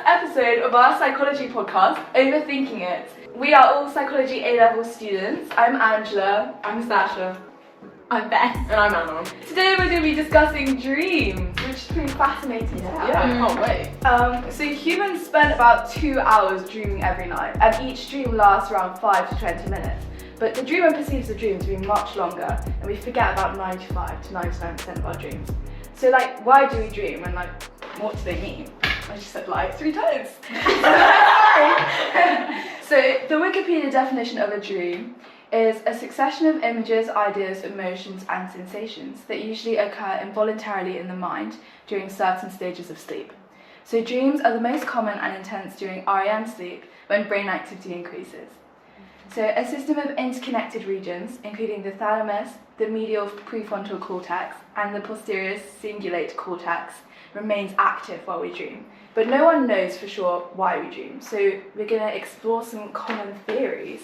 episode of our psychology podcast, Overthinking It. We are all psychology A-level students. I'm Angela. I'm Sasha. I'm Beth. And I'm Anna. Today we're going to be discussing dreams, which is pretty fascinating. Yeah, I can't wait. So humans spend about 2 hours dreaming every night, and each dream lasts around 5 to 20 minutes. But the dreamer perceives the dream to be much longer, and we forget about 95 to 99% of our dreams. So why do we dream, and what do they mean? I just said 3 times. So the Wikipedia definition of a dream is a succession of images, ideas, emotions and sensations that usually occur involuntarily in the mind during certain stages of sleep. So dreams are the most common and intense during REM sleep when brain activity increases. So a system of interconnected regions, including the thalamus, the medial prefrontal cortex and the posterior cingulate cortex, remains active while we dream. But no one knows for sure why we dream, so we're going to explore some common theories.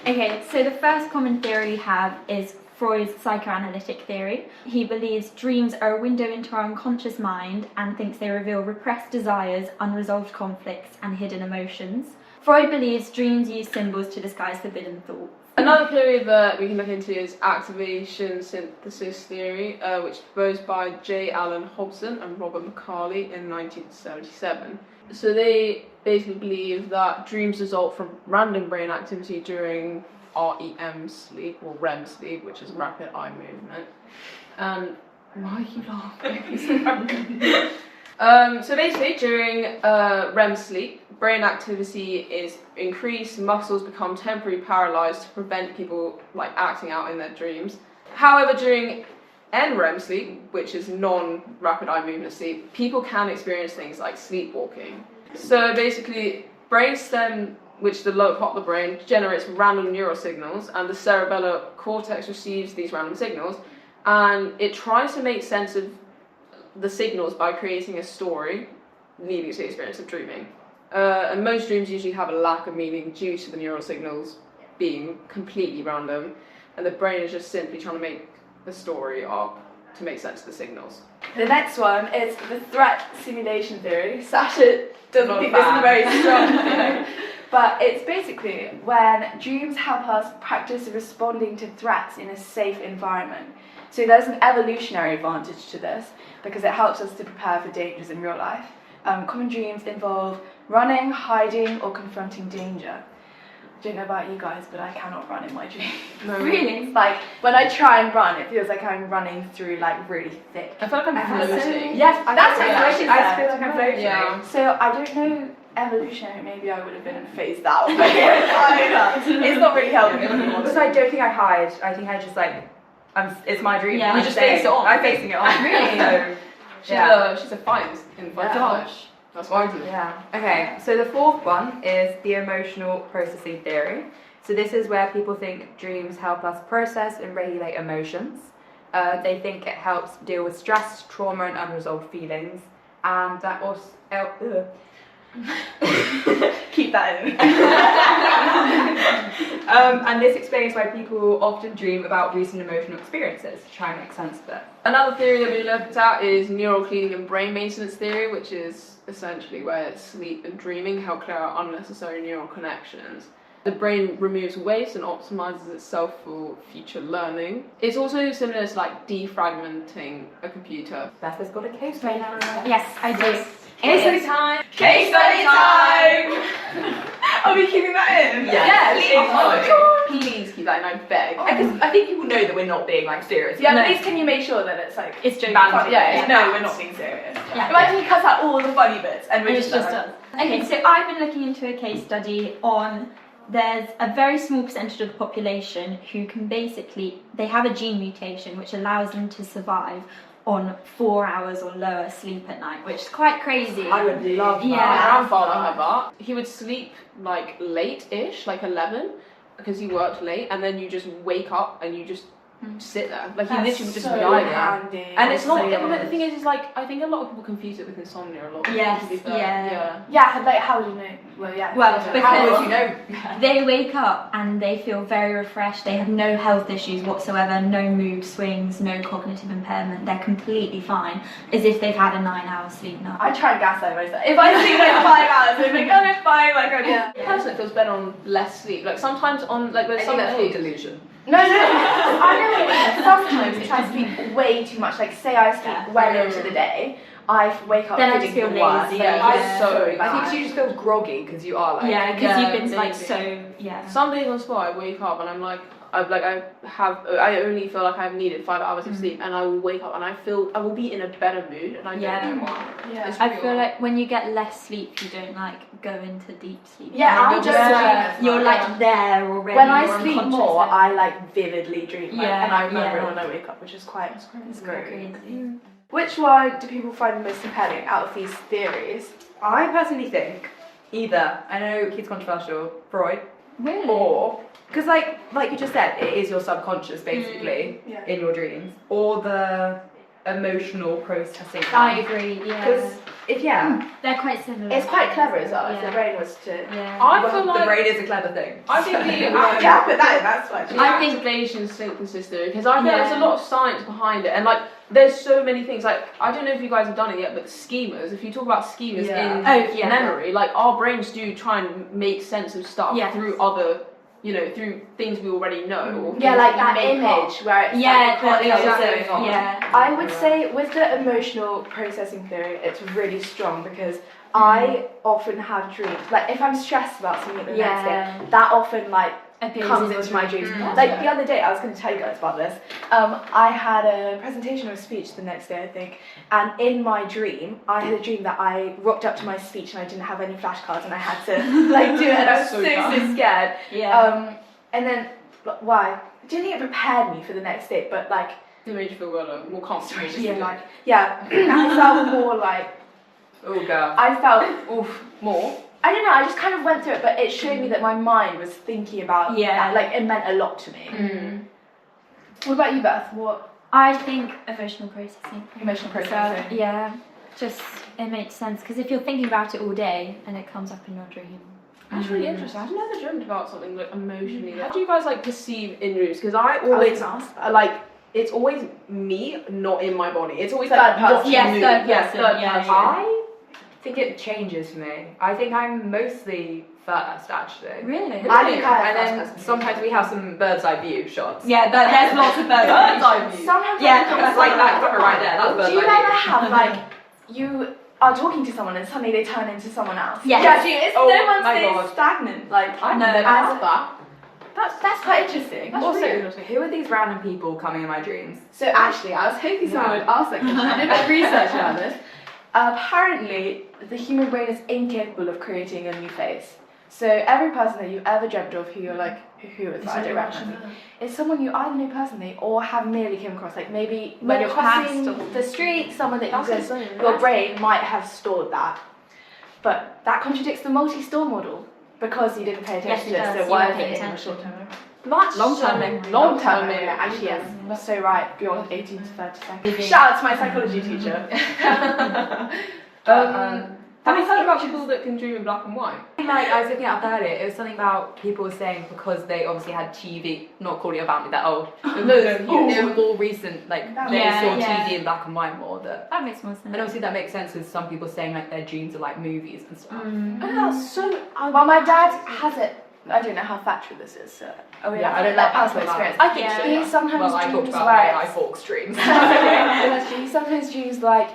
Okay, so the first common theory we have is Freud's psychoanalytic theory. He believes dreams are a window into our unconscious mind and thinks they reveal repressed desires, unresolved conflicts and hidden emotions. Freud believes dreams use symbols to disguise forbidden thoughts. Another theory that we can look into is activation synthesis theory, which was proposed by J. Allen Hobson and Robert McCarley in 1977. So they basically believe that dreams result from random brain activity during REM sleep, or REM sleep, which is rapid eye movement. And why are you laughing? So basically, during REM sleep, brain activity is increased, muscles become temporarily paralysed to prevent people acting out in their dreams. However, during NREM sleep, which is non-rapid eye movement sleep, people can experience things like sleepwalking. So basically, brainstem, which is the lower part of the brain, generates random neural signals, and the cerebellar cortex receives these random signals, and it tries to make sense of the signals by creating a story, leading to the experience of dreaming. And most dreams usually have a lack of meaning due to the neural signals being completely random, and the brain is just simply trying to make the story up to make sense of the signals. The next one is the threat simulation theory. Sasha doesn't think this is very strong theory, but it's basically when dreams help us practice responding to threats in a safe environment. So there's an evolutionary advantage to this because it helps us to prepare for dangers in real life. Common dreams involve running, hiding, or confronting danger. I don't know about you guys, but I cannot run in my dreams. No. Really? When I try and run, it feels like I'm running through really thick. I feel like I'm floating. Yes, that's what I feel like I'm floating. Yeah. So I don't know, evolutionary, maybe I would have been phased out. It's not really helping anymore. Because I don't think I hide. I think I just it's my dream. Yeah. You just face it on. I'm facing it on. Really? So, She's a fight in fight. Gosh. That's why I do. yeah. Okay, so the fourth one is the emotional processing theory. So this is where people think dreams help us process and regulate emotions. They think it helps deal with stress, trauma and unresolved feelings. And that also... Keep that in. And this explains why people often dream about recent emotional experiences to try and make sense of it. Another theory that we looked at is neural cleaning and brain maintenance theory, which is essentially where sleep and dreaming help clear out unnecessary neural connections. The brain removes waste and optimizes itself for future learning. It's also similar to defragmenting a computer. Beth has got a case study now. Yes, I do. Case study time! Case study time! Are we keeping that in? Yeah, Please keep that in, I beg. I think people know that we're not being serious. Yeah, No. at least can you make sure that it's It's joking. Balanced. yeah, no, we're not being serious. Yeah. Imagine you cut out all the funny bits and we're It's just done. us. Okay, so I've been looking into a case study on there's a very small percentage of the population who can they have a gene mutation which allows them to survive on 4 hours or lower sleep at night, which is quite crazy. I would love that. Yeah. My grandfather had that. He would sleep late-ish, 11, because he worked late, and then you just wake up and you just sit there. Like, he That's literally would just so be lying there. handy. And it's not, So but the thing is like, I think a lot of people confuse it with insomnia a lot. Yes, to be fair. yeah. Yeah, like, how would you know? Well, yeah. Well, so- because- How would you know? They wake up and they feel very refreshed. They have no health issues whatsoever, no mood swings, no cognitive impairment. They're completely fine, as if they've had a 9-hour sleep night. I try and gaslight myself. If I sleep like 5 hours, I'm like, oh, it's fine. Like, oh, yeah. Personally, it feels better on less sleep. Like, sometimes on, like, there's I some think that's called days. delusion. No, I know what it is. Sometimes if I sleep way too much, like say I sleep well into the day, I wake up Then I feeling just feel the worst. lazy. Like, Yeah. so I think bad. you just feel groggy because you are like. Yeah, because Yeah, you've been like maybe. so, yeah. Some days on spot, I wake up and I'm like, I only feel like I've needed 5 hours of sleep, and I will wake up and I will be in a better mood, and I don't know why. Yeah. It's I really feel odd. like when you get less sleep, you don't like go into deep sleep. Yeah, And I'll you're just dream. you're like there already. When I you're sleep unconscious more, then. I like vividly dream. Like, Yeah, and I remember yeah. it when I wake up, which is quite It's great. crazy. Which one do people find most compelling out of these theories? I personally think either, I know it's controversial, Freud, Really? or because like you just said, it is your subconscious basically Yeah. in your dreams, or the emotional processing. I agree. Yeah. Because if They're quite similar. It's quite clever as well. If Yeah. the brain was to. Yeah. I feel the like brain is a clever thing. I think the Yeah, but that's what. I think activation synthesis theory, because I think Yeah. there's a lot of science behind it, and like there's so many things. Like, I don't know if you guys have done it yet, but schemas. If you talk about schemas Yeah. in Oh, yeah. memory, like our brains do try and make sense of stuff Yes. through other, through things we already know. Or Yeah, things like we that make up. image where it's Yeah, like, you can't the- tell what's exactly. going on. Yeah. I would say with the emotional processing theory, it's really strong because I often have dreams. Like if I'm stressed about something the next day, that often like Appears comes in your into my dream. dreams. Like the other day, I was going to tell you guys about this. I had a presentation or a speech the next day, I think, and in my dream, I had a dream that I rocked up to my speech and I didn't have any flashcards and I had to like do it, and I was So so scared. Yeah. And then why? I don't think it prepared me for the next day, but like. It made you feel better, more comfortable. Yeah, I felt more like, Oh girl. I felt more. I don't know, I just kind of went through it, but it showed me that my mind was thinking about that. Like, it meant a lot to me. What about you, Beth? What I think emotional processing. emotional So, processing? yeah, just it makes sense because if you're thinking about it all day and it comes up in your dream. That's really interesting. I've never dreamt about something like emotionally. How do you guys like perceive in dreams? Because I always it's always me, not in my body. It's always like Third person. watching Yes, me. third Yeah, person, third yeah, person. I think it changes for me. I think I'm mostly first actually. Really? I think I And then sometimes we have some bird's eye view shots. Yeah, there's lots of Bird's eye view. Sometimes Yeah, I think That's like that camera right there. That's Do bird's you eye ever view. have like you are talking to someone and suddenly they turn into someone else? Yes. Yeah, do you, it's Oh no one my stays God. stagnant. Like I've No, never as- had that. that's quite interesting. That's Also, really interesting. who are these random people coming in my dreams? So actually, I was hoping someone would ask that question. I did my research around this. Apparently, the human brain is incapable of creating a new face. So every person that you've ever dreamt of, who you're like, who is I don't recognize, is someone you either know personally or have merely came across. Like maybe when you're crossing the street, someone that That's you insane. your brain might have stored that. But that contradicts the multi-store model because you didn't pay attention Yes, it to it. does. So why You is pay it in the attention. short term memory? That's Long-term memory. Long-term memory, actually, yes. That's so right, beyond 18 to 30 seconds. Shout out to my psychology teacher. Have you heard about people that can dream in black and white? Like I was looking up earlier, it was something about people saying because they obviously had TV, not calling it about me that old. They were more recent, like they Yeah, saw yeah. TV in black and white more. That makes more sense. And obviously that makes sense with some people saying like their dreams are like movies and stuff. Oh, that's so. Well, my dad has it. I don't know how factual this is. So, Yeah, I don't like personal that. experience. I think Yeah. so. He Yeah. sometimes Well, I talked dreams about where my it's- iForks dreams. He sometimes dreams like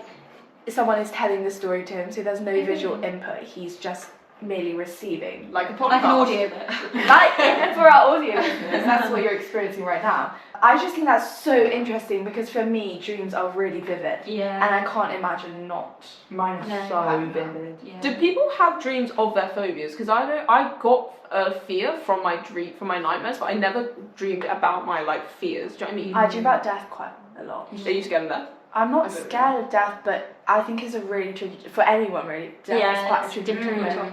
someone is telling the story to him, so there's no visual input. He's just merely receiving. Like a podcast. Like an audio book. Like for our audio listeners, that's what you're experiencing right now. I just think that's so interesting because for me, dreams are really vivid, Yeah. and I can't imagine not. Mine are No. so vivid. Yeah. Do people have dreams of their phobias? Because I know I got a fear from my nightmares, but I never dreamed about my like fears. Do you know what I mean? I dream about death quite a lot. Are you scared of that? I'm I not don't scared of death, but I think it's a really tricky for anyone. Really, death is quite a it's tricky different. topic.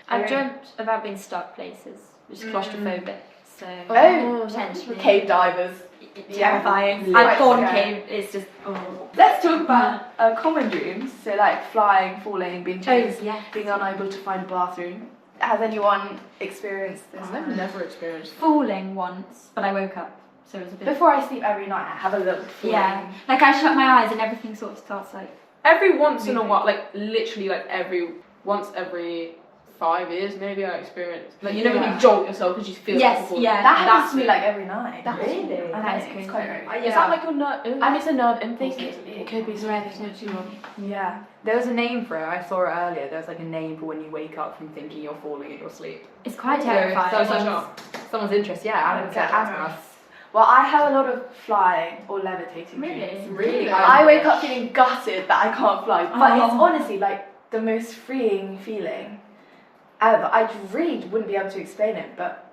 I've dreamt about being stuck places, which is claustrophobic. So Oh, potentially. cave divers. terrifying. Yeah. And Thorn Yeah. Cave is just, oh. Let's talk about common dreams. So like flying, falling, being chased, yes. being unable to find a bathroom. Has anyone experienced this? I've never experienced. Falling once, but I woke up, so it was a bit... Before I sleep every night, I have a little falling. Yeah, like I shut my eyes and everything sort of starts like... Every once in a while, like literally, like once every 5 years, maybe I experience. Like you know when you jolt yourself because you feel. Yes, like you're falling. yeah. That happens That's to me it. like every night. Really? I That is know, crazy. it's quite very. Is that like your nerve? I mean, it's a nerve impulse. It could be something. Yeah. There was a name for it. I saw it earlier. There's like a name for when you wake up from thinking you're falling in your sleep. It's quite So terrifying. someone's interest, yeah, Adam said ask us. Well, I have a lot of flying or levitating Really? dreams. Really? I wake up feeling gutted that I can't fly, but it's Oh. honestly like the most freeing feeling ever. I really wouldn't be able to explain it, but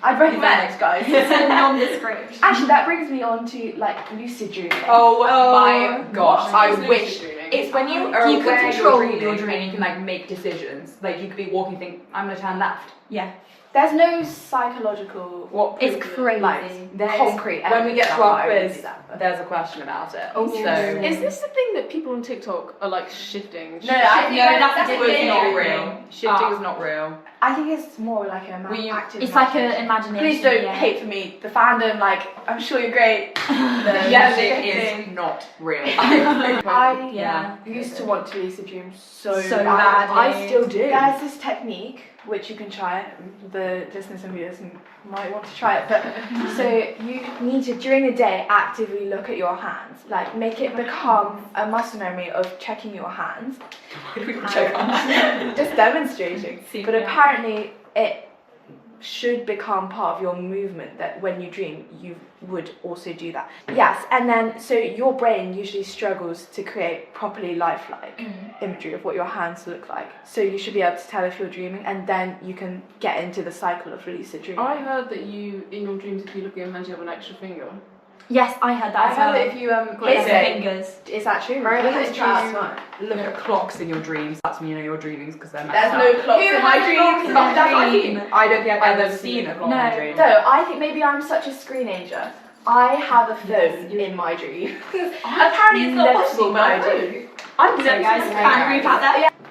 I'd recommend it, guys. It's a nondescript. Actually, that brings me on to like lucid dreaming. Oh, my Oh, gosh, what I is wish. lucid dreaming? It's when you are You can aware control you're your dreaming dream. and you can like make decisions. Like you could be walking, think, I'm gonna turn left. Yeah, There's no psychological What? it's proof- crazy. like There's- concrete. When we get to evidence our that I would quiz, do that, but- there's a question about it. Oh, so yeah. Is this the thing that people on TikTok are like shifting? No, I think that's that's a a was different not thing. real. Shifting is not real. I think it's more like an Were you- active It's like imagination. an imagination. Please don't yeah. hate for me. The fandom, like, I'm sure you're great. Yes, shifting. it is not real. I Yeah. used to want to lucid dream so So bad. badly. I still do. There's this technique which you can try. The listeners and viewers might want to try it, but so you need to during the day actively look at your hands, like make it become a muscle memory of checking your hands. Just demonstrating. But apparently it should become part of your movement that when you dream you would also do that. Yes, and then so your brain usually struggles to create properly lifelike imagery of what your hands look like. So you should be able to tell if you're dreaming and then you can get into the cycle of lucid dreaming. I heard that you, in your dreams, if you look at your hands, you have an extra finger. Yes, I heard that I as heard well. that if you Got Is extra it? fingers. Is that true? Right, Look let's at try dreams. it. Look at clocks in your dreams. That's when you know your dreams because they're There's messed no up. clocks Who in my has a dreams. clock in That's their my dream? dream. I don't think I've I've ever never seen a seen clock No. in a dream. No, I think maybe I'm such a screenager. I have a phone in my dream. Apparently it's not never possible, seen but I that. do. I'm sorry guys, Okay, fan group out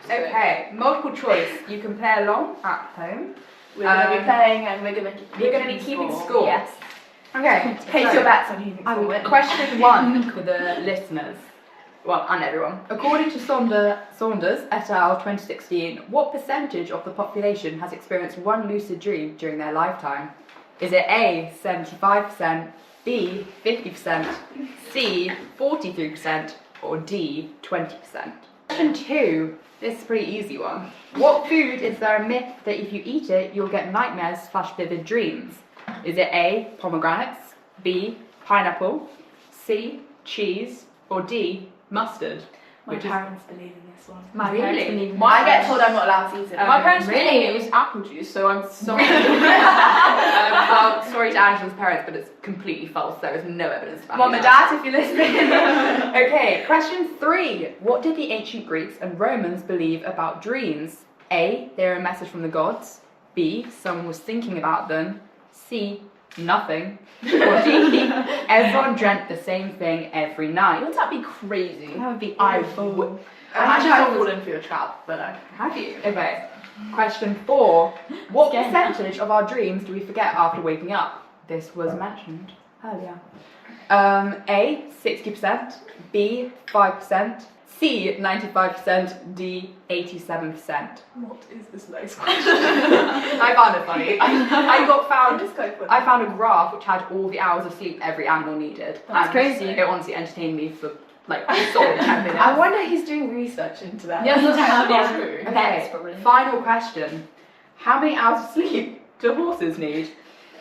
there. Okay, multiple choice. You can play along at home. We're going to be playing and we're going to be We're going to be keeping score. Yes. Okay, Place so your bets on who thinks I will will win. question 1 for the listeners. Well, and everyone. According to Saunders et al. 2016, what percentage of the population has experienced one lucid dream during their lifetime? Is it A, 75%, B, 50%, C, 43%, or D, 20%? Question 2. This is a pretty easy one. What food is there a myth that if you eat it, you'll get nightmares / vivid dreams? Is it A, pomegranates, B, pineapple, C, cheese, or D, mustard? My parents believe in this one. My Really? parents believe in I this. get told I'm not allowed to eat it. My parents really? really? It was apple juice, so I'm sorry. Well, sorry to Angela's parents, but it's completely false. There is no evidence about Mum and Dad, if you're listening. Okay, question 3. What did the ancient Greeks and Romans believe about dreams? A, they were a message from the gods. B, someone was thinking about them. C, nothing. Or D, everyone dreamt the same thing every night. Wouldn't that be crazy? That would be I awful. would. Imagine I've fallen for your trap, but Have you? Okay. Question 4. What Again. percentage of our dreams do we forget after waking up? This was mentioned earlier. A, 60%, B, 5%, C, 95%, D, 87%. what is this next question? I found it funny. Just go for it. I found a graph which had all the hours of sleep every animal needed. That's And crazy. It honestly entertained me for like a solid 10 minutes. I wonder he's doing research into that. Yes, that's Yeah. true. That's Okay, probably. final question. How many hours of sleep do horses need?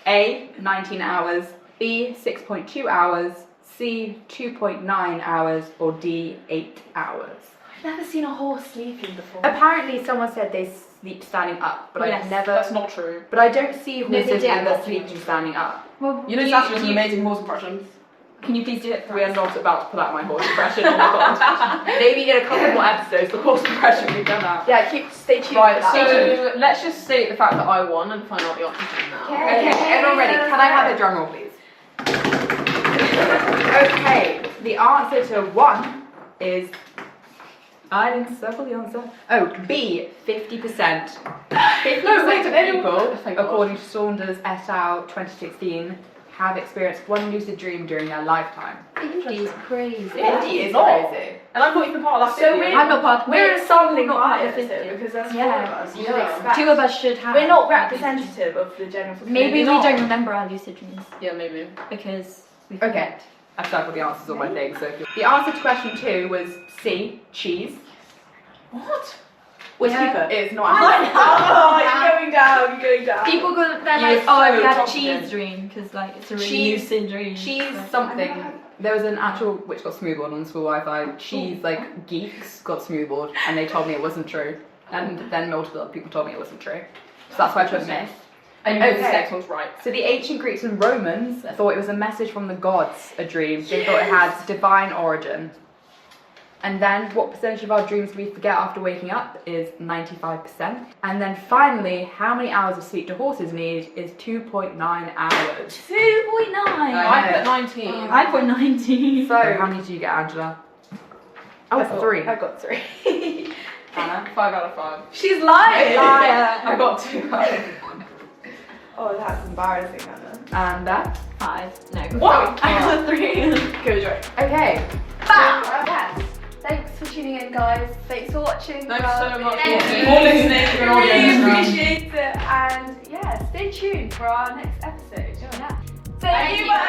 A, 19 hours, B, 6.2 hours, C, 2.9 hours, or D, 8 hours? I've never seen a horse sleeping before. Apparently someone said they sleep standing up, but Yes, I've never... That's not true. But I don't see they horses do. ever sleeping standing up. Well, You know, Sasha does an amazing horse impression. Can you please do it for We are us? not about to pull out my horse impression. Oh my god. Maybe in a couple more episodes, the horse impression we've done that. Yeah, stay tuned Right, for that. so let's just state the fact that I won and find out the options now. Okay, everyone ready? Can I have a drum roll, please? Okay, the answer to 1 is. I didn't circle the answer. Oh, B, 50%. 50% of people, according to Saunders et al. 2016, have experienced one lucid dream during their lifetime. 50 is crazy. 50 is not. crazy. And I'm not even part of that. So video. I'm not part. We're a sampling not part of bias 50. because there's 4 Yeah. of us. You Yeah. would expect. 2 of us should have. We're not representative of the general population. Maybe we not. don't remember our lucid dreams Yeah, maybe. because we Okay, forget. I've circled the answers on my thing. So the answer to question 2 was C, cheese. What? We'll Yeah. keep it. It's not. Oh, you're going down, you're going down. People go, they're You like, were oh, I've so had a confident. cheese dream because like it's a really Cheese- lucid dream. Cheese So- something. There was an actual, which got smoothboard on school Wi-Fi. Cheese like geeks got smoothboard, and they told me it wasn't true. And then multiple other people told me it wasn't true. So that's why I put myth. And you know the Okay. next one's right. So the ancient Greeks and Romans thought it was a message from the gods, a dream. They thought it had divine origin. And then what percentage of our dreams we forget after waking up is 95%. And then finally, how many hours of sleep do horses need is 2.9 hours. 2.9. I put 19. I put 19. So how many do you get, Angela? Oh, it's 3. I got 3. Hannah? 5 out of 5. She's lying. Liar. I got 2 out of Oh, that's embarrassing, Hannah. And that? 5. No. What? I got 3. Go, Joy. Okay. Yes. Thanks for tuning in, guys. Thanks for watching. Thanks so much Thank for you. listening. Really appreciate it. And yeah, stay tuned for our next episode. Yeah. Thank you. Bye.